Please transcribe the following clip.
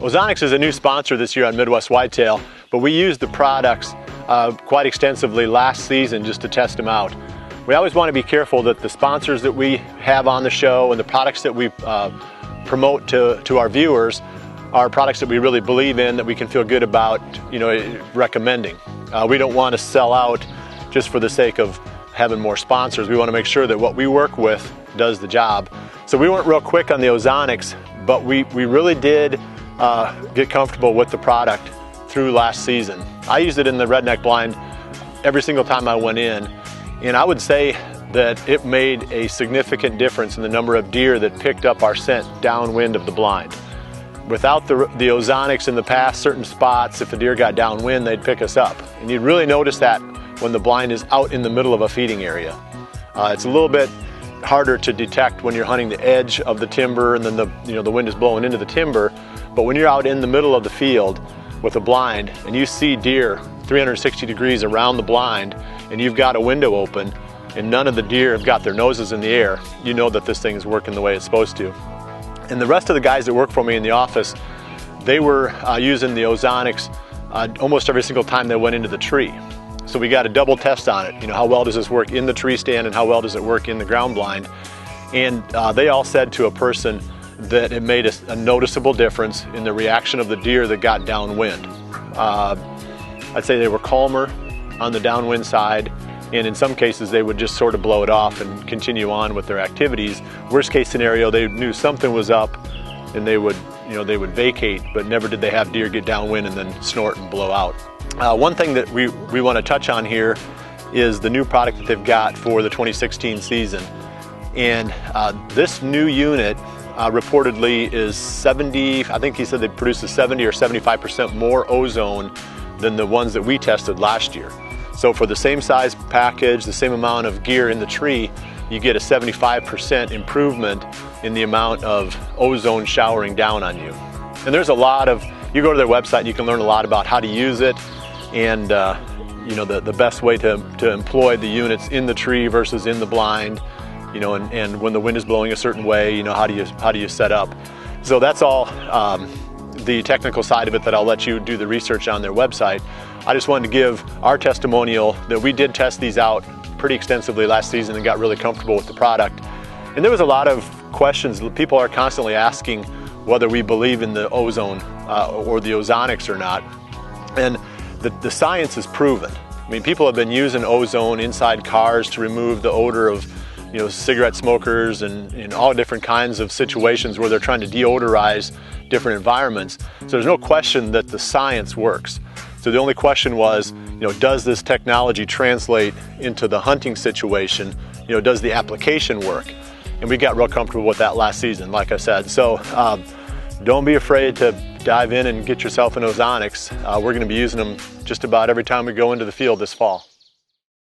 Ozonics is a new sponsor this year on Midwest Whitetail, but we used the products quite extensively last season just to test them out. We always want to be careful that the sponsors that we have on the show and the products that we promote to our viewers are products that we really believe in, that we can feel good about, recommending. We don't want to sell out just for the sake of having more sponsors. We want to make sure that what we work with does the job. So we weren't real quick on the Ozonics, but we really did get comfortable with the product through last season. I used it in the redneck blind every single time I went in, and I would say that it made a significant difference in the number of deer that picked up our scent downwind of the blind. Without the Ozonics in the past, certain spots, if the deer got downwind, they'd pick us up. And you'd really notice that when the blind is out in the middle of a feeding area. It's a little bit harder to detect when you're hunting the edge of the timber and then the wind is blowing into the timber. But when you're out in the middle of the field with a blind and you see deer 360 degrees around the blind and you've got a window open and none of the deer have got their noses in the air, you know that this thing is working the way it's supposed to. And the rest of the guys that work for me in the office, they were using the Ozonics almost every single time they went into the tree. So we got a double test on it. How well does this work in the tree stand and how well does it work in the ground blind? And they all said to a person that it made a noticeable difference in the reaction of the deer that got downwind. I'd say they were calmer on the downwind side, and in some cases they would just sort of blow it off and continue on with their activities. Worst case scenario, they knew something was up and they would vacate, but never did they have deer get downwind and then snort and blow out. One thing that we want to touch on here is the new product that they've got for the 2016 season. And this new unit reportedly is 70, I think he said they produces 70 or 75% more ozone than the ones that we tested last year. So for the same size package, the same amount of gear in the tree, you get a 75% improvement in the amount of ozone showering down on you. And there's a lot of, you go to their website and you can learn a lot about how to use it and the best way to employ the units in the tree versus in the blind, and when the wind is blowing a certain way, how do you set up. So that's all the technical side of it that I'll let you do the research on their website. I just wanted to give our testimonial that we did test these out pretty extensively last season and got really comfortable with the product. And there was a lot of questions. People are constantly asking whether we believe in the ozone or the Ozonics or not. And the science is proven. I mean, people have been using ozone inside cars to remove the odor of cigarette smokers and in all different kinds of situations where they're trying to deodorize different environments. So there's no question that the science works. So the only question was, does this technology translate into the hunting situation? Does the application work? And we got real comfortable with that last season, like I said. So don't be afraid to dive in and get yourself an Ozonics. We're going to be using them just about every time we go into the field this fall.